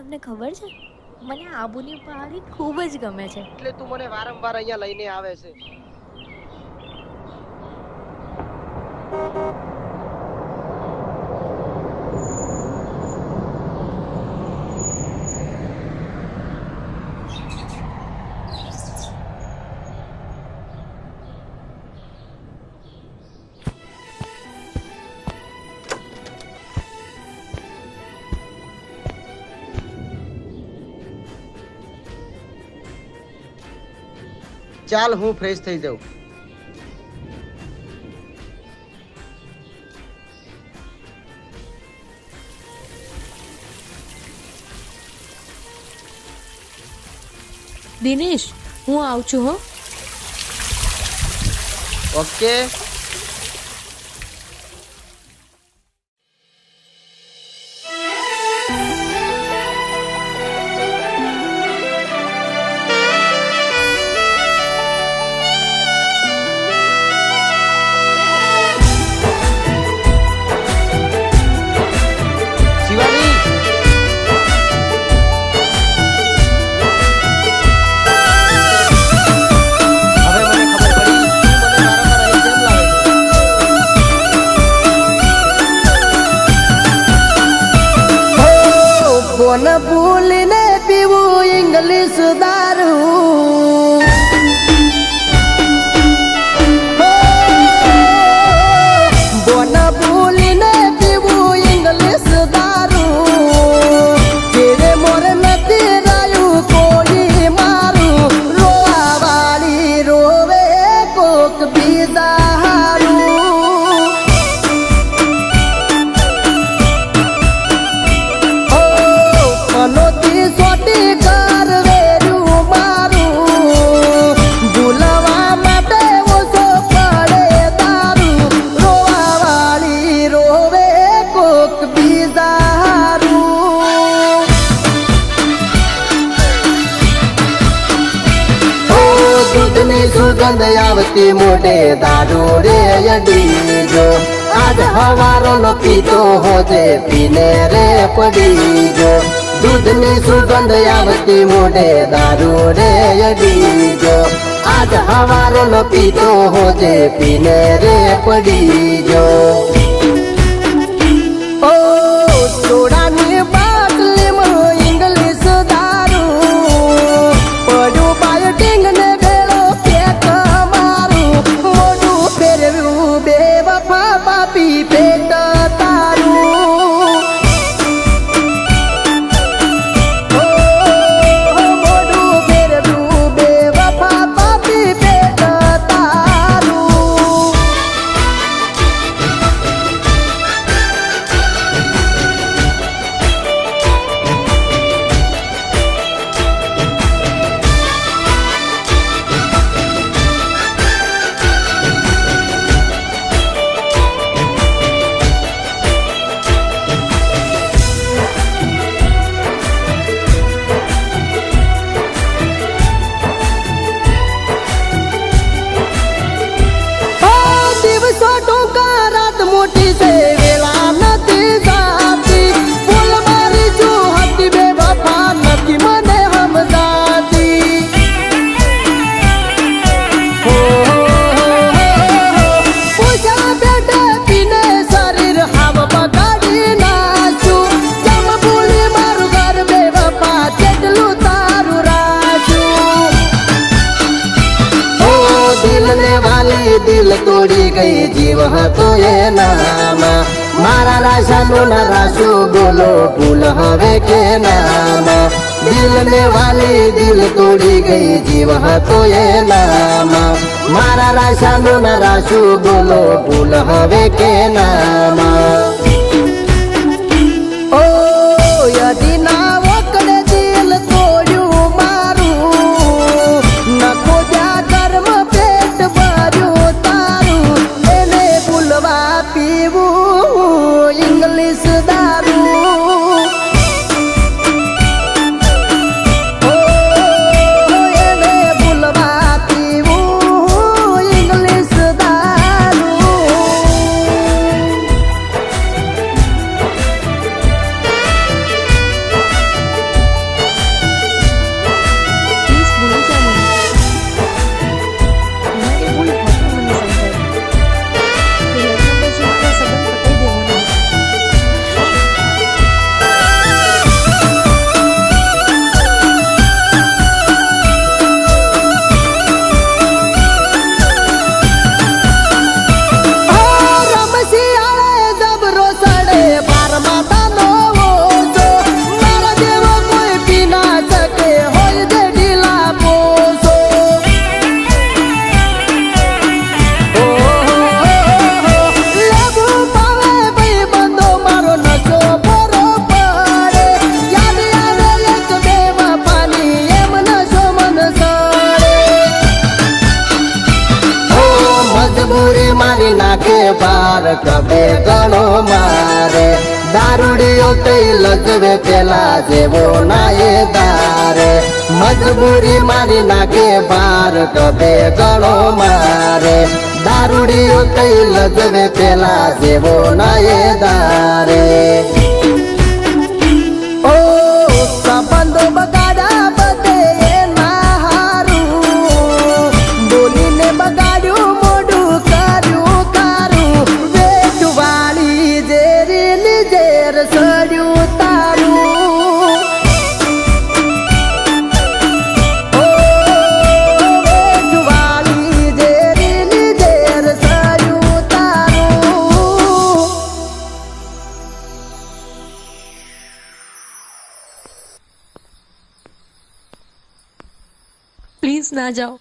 તમને ખબર છે મને આબુની પહાડી ખૂબ જ ગમે છે એટલે તું મને વારંવાર અહીંયા લઈને આવે છે ચાલ હું ફ્રેશ થઈ જાઉં દિનેશ હું આવું છું હો ઓકે કોન ભૂલીને પીવું ઇંગ્લિશ દારૂ બોન ભૂલીને પીવું ઇંગ્લિશ દારૂ તેરે મોર નથી રહ્યું કોઈ મારું રોવા વાળી રોવે કોક બીજા હારું નોતી સોટી કરવેરું મારું ભૂલવા માટે ઓછો પડે દારૂ રોવા વાળી રોવે કોક બીજા હારું દૂધની સુગંધ આવતી મોઢે દારૂ રે અડીજો આજ હવારો નો પીતો હોજે પીને રે પડી જો દૂધની સુગંધ આવતી મોઢે દારૂ રે અડીજો આજ હવારો નો પીતો હોજે પીને રે પડી જો ઓ સોડાની બાટલીમાં ઇંગ્લિશ દારૂ પડ્યું બાયોટિંગ ને ભેળો પેક મારું મોઢું ફેરવ્યું બે વફા પાપી પેટ તારું મોઢું ફેરવ્યું બે વફા પાપી પેટ તારું દિવસો ટૂંકા રાત મોટી છે વેલા નથી જાતી બોલ મારી જો હતી બે વફા નથી મને સમજાતી પૂજા બેટા પીને શરીર હાવ બગાડી નાખ્યું જમ ભૂલી મારું ઘર બે વફા કેટલું તારું રાખ્યું દિલ ને વાલી દિલ તોડી ગઈ જીવ હતો એનામાં મારા રાશાનું ના રાશુ બોલો ભૂલ હવે કે નામાં દિલ ને વાલી દિલ તોડી ગઈ જીવ હતો એનામાં મારા રાશાનું ના રાશુ બોલો ભૂલ હવે કે નામાં ઓ યદી ના વકડે દિલ તોડ્યું મારું નખો જ્યાં કર્મ પેટ ભર્યું તારું એને ભૂલવા પીવું ઇંગ્લિશ દારૂ એને ભૂલવા પીવું ઇંગ્લિશ દારૂ કબે ગણો મારે દારૂડીઓ કઈ લજવે પેલા જેવો નાયે દારે મજબૂરી મારી નાખે બાર કબે ગણો મારે દારૂડીઓ કઈ લજવે પેલા જેવો નાયે દારે ઓ સંબંધો બગાડા બધે એના હારું બોલીને બગાડ્યું મોઢું કર્યું કારું વેચવાળી ઝેરીની ઝેર સડ્યું તારું ઓ વેચવાળી ઝેરીની ઝેર સડ્યું તારું પ્લીઝ ના જાઓ.